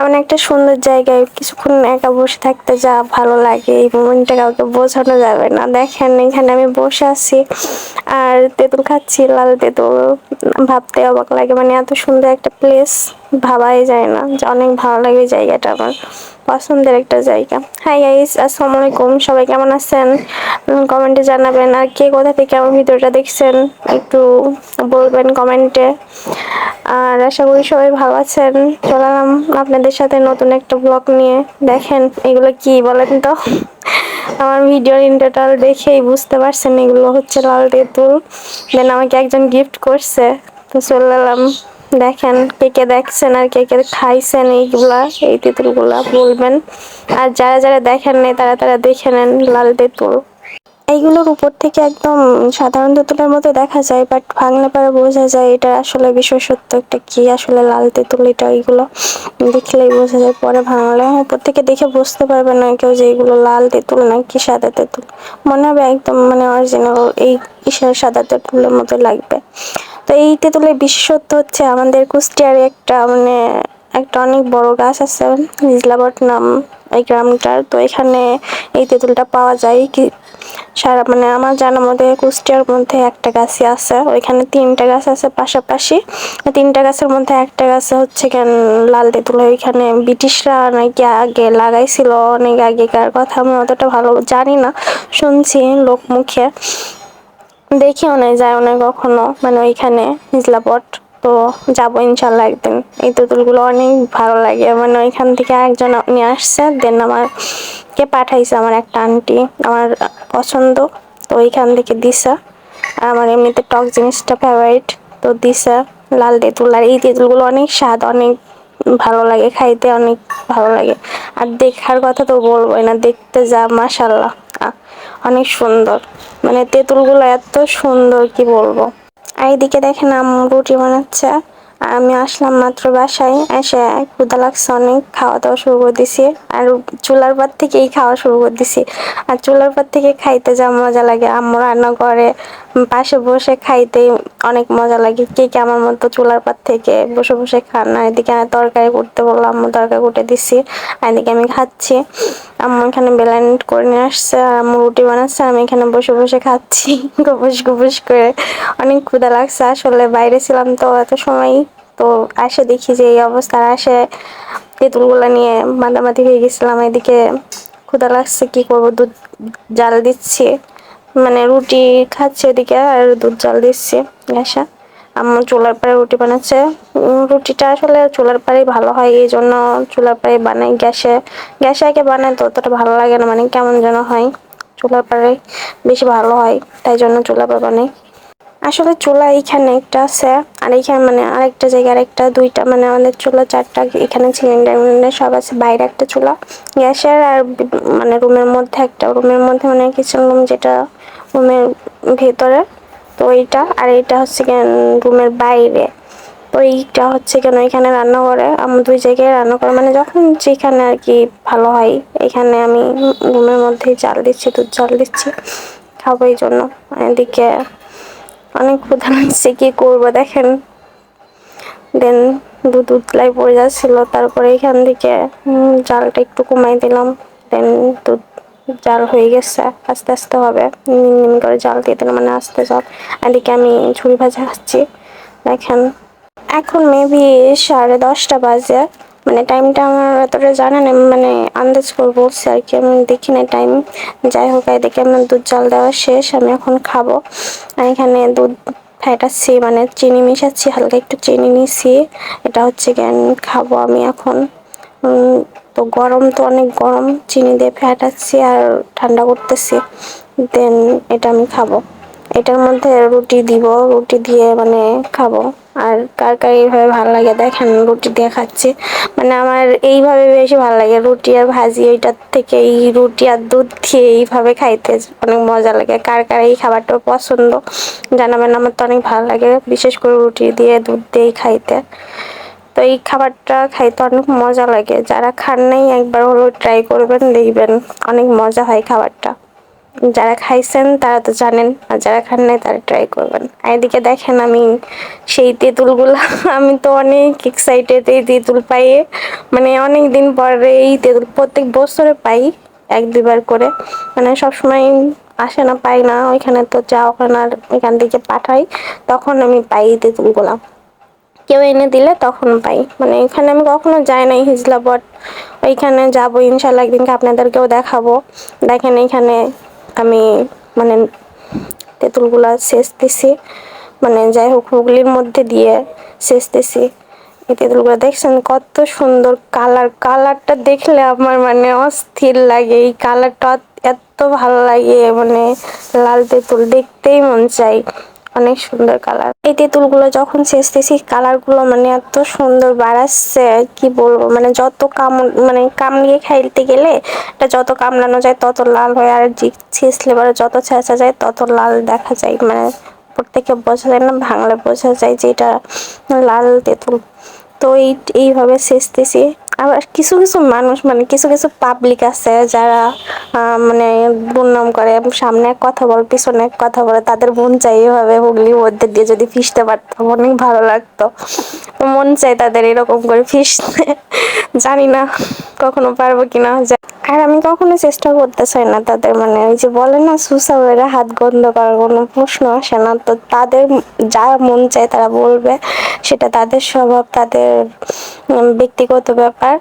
এমন একটা সুন্দর জায়গায় কিছুক্ষণ একা বসে থাকতে যা ভালো লাগে, এই মোমেন্টটা কাউকে বোঝানো যাবে না। দেখেন এখানে আমি বসে আছি আর তেঁতুল খাচ্ছি, লাল তেঁতুল। ভাবতে অবাক লাগে, মানে এত সুন্দর একটা প্লেস ভাবাই যায় না যে অনেক ভালো লাগে এই জায়গাটা, আমার পছন্দের একটা জায়গা। হাই গাইস, আসসালামু আলাইকুম, সবাই কেমন আছেন? কমেন্টে জানাবেন। আর কে কোথা থেকে আমার ভিডিওটা দেখছেন একটু বলবেন কমেন্টে। আর আশা করি সবাই ভালো আছেন। চলাম আপনাদের সাথে নতুন একটা ব্লগ নিয়ে। দেখেন এগুলো কি বলেন তো? আমার ভিডিওর ইন্টারটাল দেখেই বুঝতে পারছেন এগুলো হচ্ছে লাল তেঁতুল। দেন আমাকে একজন গিফট করছে, তো চলে এলাম। দেখেন কে কে দেখছেন আর কে কে খাইছেন এইগুলা, এই তেঁতুলগুলা বলবেন। আর যারা যারা দেখেন নাই তারা তারা দেখে নেন লাল তেঁতুল। এইগুলোর উপর থেকে একদম সাধারণ তেঁতুলের মতো দেখা যায়, বাট ভাঙলে পরে বোঝা যায় এটা আসলে বিশেষত্ব একটা কি, আসলে লাল তেঁতুল এটা। এইগুলো দেখলেই বোঝা যায়, পরে ভাঙলে উপর থেকে দেখে বুঝতে পারবে না কেউ যে এগুলো লাল তেঁতুল নাকি সাদা তেঁতুল। মনে হবে একদম মানে অরিজিনাল এই সাদা তেঁতুলের মতো লাগবে। তো এই তেঁতুলের বিশেষত্ব হচ্ছে আমাদের কুষ্টিয়ারে একটা মানে একটা অনেক বড় গাছ আছে, নিজলাবট নাম এই গ্রামটার। তো এখানে এই তেঁতুলটা পাওয়া যায় কি সারা মানে আমার জানা মতে কুষ্টিয়ার মধ্যে একটা গাছই আছে, ওইখানে তিনটা গাছ আছে পাশাপাশি। তিনটা গাছের মধ্যে একটা গাছে হচ্ছে কেন লাল তেঁতুল, ওইখানে ব্রিটিশরা নাকি আগে লাগাইছিল, অনেক আগেকার কথা, আমি অতটা ভালো জানি না, শুনছি লোক মুখে, দেখিও নাই যায়ও না কখনো মানে ওইখানে নিজলাপট। তো যাবো ইনশাল্লাহ একদিন। এই তেঁতুলগুলো অনেক ভালো লাগে, মানে ওইখান থেকে একজন নিয়ে আসছে, দেন আমারকে পাঠাইছে আমার একটা আন্টি, আমার পছন্দ, তো ওইখান থেকে দিছে। আর আমার এমনিতে টক জিনিসটা ফেভারিট, তো দিছে লাল তেঁতুল। আর এই তেঁতুলগুলো অনেক স্বাদ, অনেক ভালো লাগে খাইতে, অনেক ভালো লাগে। আর দেখার কথা তো বলবোই না, দেখতে যা মাশাআল্লাহ অনেক সুন্দর, মানে তেঁতুলগুলো এত সুন্দর কি বলবো। আর এইদিকে দেখেন আম্মু রুটি বানাচ্ছে, আর আমি আসলাম মাত্র বাসায়, এসে ক্ষুধা লাগছে অনেক, খাওয়া দাওয়া শুরু করে দিছি। আর চুলার পার থেকেই খাওয়া শুরু করে দিছি। আর চুলার পার থেকে খাইতে যা মজা লাগে, আম্মু রান্না করে পাশে বসে খাইতে অনেক মজা লাগে। কে কে আমার মতো চুলার পার থেকে বসে বসে খান না? এদিকে আমি তরকারি করতে বললাম, আম্মু তরকারি কুটে দিছি, আর এদিকে আমি খাচ্ছি। আম্মু এখানে ব্লেন্ড করে নিয়ে আসছে, আর আম্মু রুটি বানাচ্ছে, আমি এখানে বসে বসে খাচ্ছি গপুস গপুস করে। অনেক ক্ষুধা লাগছে, আসলে বাইরে ছিলাম তো এত সময়, তো আসে দেখি যে এই অবস্থা, আসে তেঁতুলগুলা নিয়ে মাতামাতি হয়ে গেছিলাম। এদিকে ক্ষুধা লাগছে, কি করবো, দুধ জাল দিচ্ছি, মানে রুটি খাচ্ছে এদিকে আর দুধ জাল দিচ্ছি গ্যাসে। আম্মু চুলার পাড়ে রুটি বানাচ্ছে। রুটিটা আসলে চুলার পাড়েই ভালো হয়, এই জন্য চুলার পাড়ে বানাই। গ্যাসে গ্যাসে আগে বানাই তো অতটা ভালো লাগে না, মানে কেমন যেন হয়। চুলার পাড়ে বেশি ভালো হয়, তাই জন্য চুলার পাড়ে বানাই। আসলে চুলা এইখানে একটা আছে, আর এইখানে মানে আরেকটা জায়গায় আরেকটা, দুইটা মানে আমাদের চুলা চারটা, এখানে সিলিন্ডার সব আছে। বাইরে একটা চুলা গ্যাসের, আর মানে রুমের মধ্যে একটা, রুমের মধ্যে মানে কিচেন রুম যেটা রুমের ভেতরে, তো এইটা। আর এইটা হচ্ছে কেন রুমের বাইরে, তো এইটা হচ্ছে কেন এখানে রান্না করে। আমার দুই জায়গায় রান্না করে, মানে যখন যেখানে আর কি ভালো হয়। এখানে আমি রুমের মধ্যেই চাল দিচ্ছি, দুধ চাল দিচ্ছি, খাবো এই জন্য। এদিকে অনেক ক্ষুধা লাগছে, কি করবো দেখেন। দেন দুধ উতলাই পড়ে যাচ্ছিল, তারপরে এখান থেকে জালটা একটু কমাই দিলাম। দেন দুধ জাল হয়ে গেছে, আস্তে আস্তে হবে, নিম করে জাল দিয়ে দিলাম, মানে আস্তে জাল। এদিকে আমি ঝুড়ি ভাজা খাচ্ছি দেখেন। এখন মেবি 10:30 বাজে, মানে টাইমটা আমার এতটা জানা নেই, মানে আন্দাজ করে বলছি আর কি, আমি দেখি না টাইম। যাই হোক, এদিকে আমার দুধ জাল দেওয়া শেষ, আমি এখন খাবো। আর এখানে দুধ ফেটাচ্ছি, মানে চিনি মিশাচ্ছি, হালকা একটু চিনি নিছি, এটা হচ্ছে কেন খাবো আমি এখন। তো গরম, তো অনেক গরম, চিনি দিয়ে ফেটাচ্ছি আর ঠান্ডা করতেছি, দেন এটা আমি খাবো। এটার মধ্যে রুটি দিব, রুটি দিয়ে মানে খাবো। আর কার কার এইভাবে ভালো লাগে দেখেন, রুটি দিয়ে খাচ্ছি, মানে আমার এইভাবে বেশি ভালো লাগে, রুটি আর ভাজি, ওইটার থেকে এই রুটি আর দুধ দিয়ে এইভাবে খাইতে অনেক মজা লাগে। কার কার এই খাবারটা পছন্দ জানাবেন, আমার তো অনেক ভালো লাগে, বিশেষ করে রুটি দিয়ে দুধ দিয়েই খাইতে। তো এই খাবারটা খাইতে অনেক মজা লাগে, যারা খান নাই একবার হলো ট্রাই করবেন, দেখবেন অনেক মজা হয় খাবারটা। যারা খাইছেন তারা তো জানেন, আর যারা খান নাই তারা ট্রাই করবেন। আর এদিকে দেখেন আমি সেই তেঁতুলগুলা আমি তো অনেক এক্সাইটেড এই তেঁতুল পাইয়ে, মানে অনেক দিন পরে এই তেঁতুল প্রত্যেক বছরে পাই 1-2 বার করে, মানে সবসময় আসে না, পাই না। ওইখানে তো যা ওখানে আর ওইখান থেকে পাঠাই, তখন আমি পাই এই তেঁতুলগুলা। কেউ এনে দিলে তখন পাই, মানে এখানে আমি কখনো যাই নাই হিজলাপট, ওইখানে যাবো ইনশাল্লাহ একদিনকে আপনাদেরকেও দেখাবো। দেখেন এখানে আমি মানে তেঁতুলগুলা সেচতেছি, মানে যাই হোক হুগলির মধ্যে দিয়ে সেচতেছি। এই তেঁতুলগুলো দেখছেন কত সুন্দর কালার, কালারটা দেখলে আমার মানে অস্থির লাগে, এই কালারটা এত ভালো লাগে, মানে লাল তেঁতুল দেখতেই মন চাই, অনেক সুন্দর কালার। এই তেঁতুলগুলো যখন ছেঁচতেছি কালার গুলো মানে এত সুন্দর বাড়াচ্ছে, কি বলবো, মানে যত মানে কামড়িয়ে খাইতে গেলে এটা যত কামড়ানো যায় তত লাল হয়, আর ছেঁচলে পরে যত ছেঁচা যায় তত লাল দেখা যায়, মানে প্রত্যেকে বোঝা যায় না, ভাঙলে বোঝা যায় যে এটা লাল তেঁতুল। তো এইভাবে সেচতেছি। আবার কিছু কিছু মানুষ, মানে কিছু কিছু পাবলিক আছে যারা মানে দুর্নাম করে, সামনে এক কথা বলে পিছনে এক কথা বলে, তাদের মন চাই এভাবে হুগলির মধ্যে দিয়ে যদি ফিসতে পারতাম অনেক ভালো লাগতো। মন চাই তাদের এরকম করে ফিসতে, জানি না কখনো পারবো কিনা। আর আমি কখনো চেষ্টা করতে চাই না তাদের, মানে ওই যে বলে না সুসা বেড়ে হাত গন্ধ করার কোনো প্রশ্ন আসে না। তো তাদের যা মন চায় তারা বলবে, সেটা তাদের স্বভাব, তাদের ব্যক্তিগত ব্যাপার।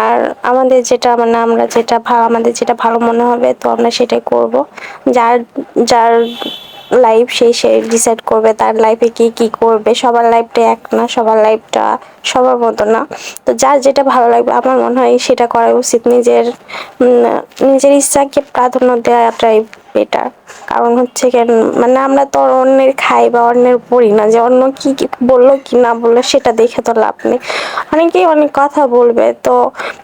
আর আমাদের যেটা মানে আমরা যেটা আমাদের যেটা ভালো মনে হবে তো আমরা সেটাই করব। যার যার লাইফ সেই ডিসাইড করবে তার লাইফে কি কি করবে। সবার লাইফটা এক না, সবার লাইফটা সবার মতো না। তো যার যেটা ভালো লাগবে আমার মনে হয় সেটা করা উচিত। নিজের ইচ্ছাকে প্রাধান্য দেওয়াটাই বেটার। কারণ হচ্ছে কেন, মানে আমরা তো অন্যের খাই বা অন্যের পড়ি না, যে অন্য কি কি বললো কি না বললো সেটা দেখে তো লাভ নেই। অনেকেই অনেক কথা বলবে, তো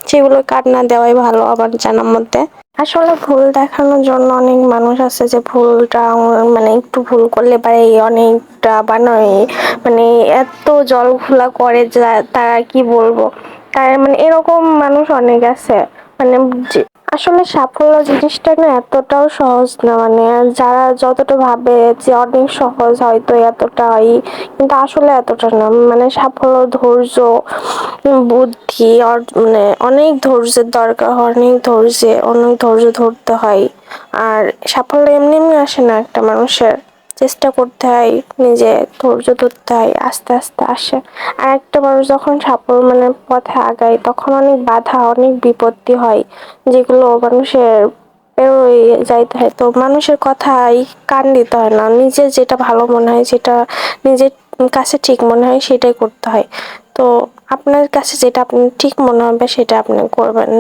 সেগুলো কাট না দেওয়াই ভালো আমার জানার মধ্যে। আসলে ভুল দেখানোর জন্য অনেক মানুষ আছে যে ভুলটা মানে একটু ভুল করলে পারে অনেকটা বানায়, মানে এত জল ঘোলা করে যা তারা কি বলবো, তার মানে এরকম মানুষ অনেক আছে। মানে আসলে সাফল্য জিনিসটা না এতটাও সহজ না, মানে যারা যতটা ভাবে যে অনেক সহজ হয়তো এতটাই, কিন্তু আসলে এতটা না। মানে সাফল্য ধৈর্য, বুদ্ধি, মানে অনেক ধৈর্যের দরকার হয়, অনেক ধৈর্য ধরতে হয়। আর সাফল্য এমনি এমনি আসে না, একটা মানুষের চেষ্টা করতে হয়, নিজে ধৈর্য ধরতে হয়, আস্তে আস্তে আসে। আর একটা মানুষ যখন সাফল্য মানে পথে আগায় তখন অনেক বাধা, অনেক বিপত্তি হয়, যেগুলো মানুষের পেরোয় যাইতে হয়। তো মানুষের কথাই কান দিতে হয় না, নিজের যেটা ভালো মনে হয়, যেটা নিজের কাছে ঠিক মনে হয় সেটাই করতে হয়। তো আপনার কাছে যেটা আপনি ঠিক মনে হবে সেটা আপনি করবেন।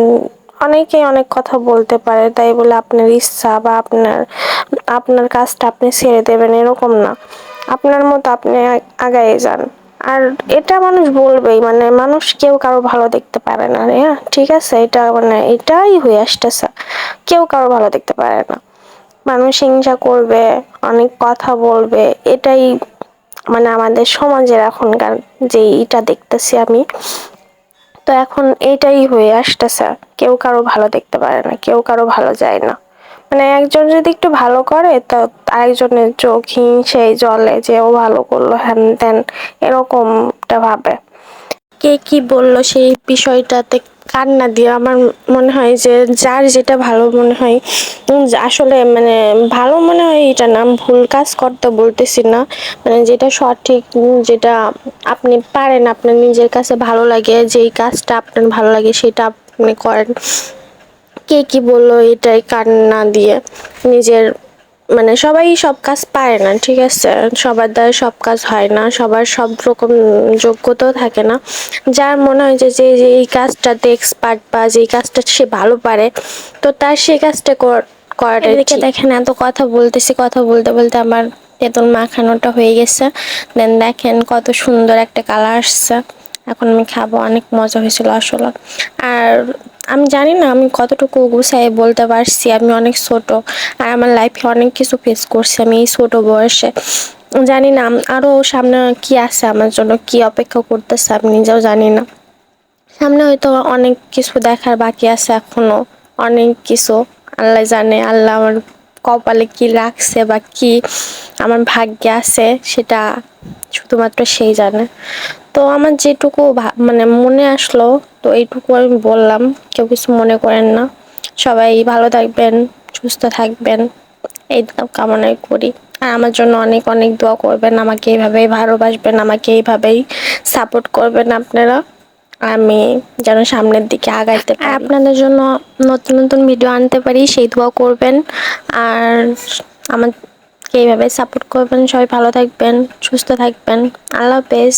অনেকেই অনেক কথা বলতে পারে, তাই বলে আপনার ইচ্ছা বা আপনার আপনার কাজটা আপনি ছেড়ে দেবেন এরকম না। আপনার মতো আপনি আগায়ে যান। আর এটা মানুষ বলবেই, মানে মানুষ কেউ কারো ভালো দেখতে পারে না রে, ঠিক আছে, এটা মানে এটাই হয়ে আসতেছে, কেউ কারো ভালো দেখতে পারে না। মানুষ হিংসা করবে, অনেক কথা বলবে, এটাই মানে আমাদের সমাজের এখনকার যে এটা দেখতেছি আমি। তো এখন এইটাই হয়ে আসতেছে, কেউ কারো ভালো দেখতে পারে না, কেউ কারো ভালো যায় না। মানে একজন যদি একটু ভালো করে তো আরেকজনের চোখ হিংসেই জ্বলে যে ও ভালো করলো হ্যান ত্যান, এরকমটা ভাবে। কে কি বললো সেই বিষয়টাতে কান না দিয়ে আমার মনে হয় যে যার যেটা ভালো মনে হয়, আসলে মানে ভালো মনে হয় এটা না, ভুল কাজ করতে বলতেছি না, মানে যেটা সঠিক, যেটা আপনি পারেন, আপনার নিজের কাছে ভালো লাগে, যেই কাজটা আপনার ভালো লাগে সেটা আপনি করেন। কে কি বললো এটাই কান না দিয়ে নিজের, মানে সবাই সব কাজ পারে না, ঠিক আছে, সবার দ্বারা সব কাজ হয় না, সবার সব রকম যোগ্যতাও থাকে না। যার মনে হয় যে যে এই কাজটাতে এক্সপার্ট বা যেই কাজটা সে ভালো পারে, তো তার সেই কাজটা করাটা ঠিক। দেখেন এত কথা বলতেছি, কথা বলতে বলতে আমার তেঁতুল মাখানোটা হয়ে গেছে। দেন দেখেন কত সুন্দর একটা কালার আসছে। এখন আমি খাবো, অনেক মজা হয়েছিল আসলে। আর আমি জানি না আমি কতটুকু গুছাই বলতে পারছি, আমি অনেক ছোট, আর আমার লাইফে অনেক কিছু ফেস করছি আমি এই ছোট বয়সে। জানি না আরো সামনে কি আছে, আমার জন্য কি অপেক্ষা করতেছে আমি নিজেও জানি না। সামনে হয়তো অনেক কিছু দেখার বাকি আছে, এখনো অনেক কিছু আল্লাহ জানে, আল্লাহ আমার কপালে কি রাখছে বা কি আমার ভাগ্যে আছে সেটা শুধুমাত্র সেই জানে। তো আমার যেটুকু মানে মনে আসলো তো এইটুকু আমি বললাম, কেউ কিছু মনে করেন না। সবাই ভালো থাকবেন, সুস্থ থাকবেন, এই কামনাই করি। আর আমার জন্য অনেক অনেক দোয়া করবেন, আমাকে এইভাবেই ভালোবাসবেন, আমাকে এইভাবেই সাপোর্ট করবেন আপনারা, আমি যেন সামনের দিকে আগাইতে পারি, আপনাদের জন্য নতুন নতুন ভিডিও আনতে পারি সেই দোয়া করবেন। আর আমাকে এইভাবে সাপোর্ট করবেন। সবাই ভালো থাকবেন, সুস্থ থাকবেন। আল্লাহ হাফেজ।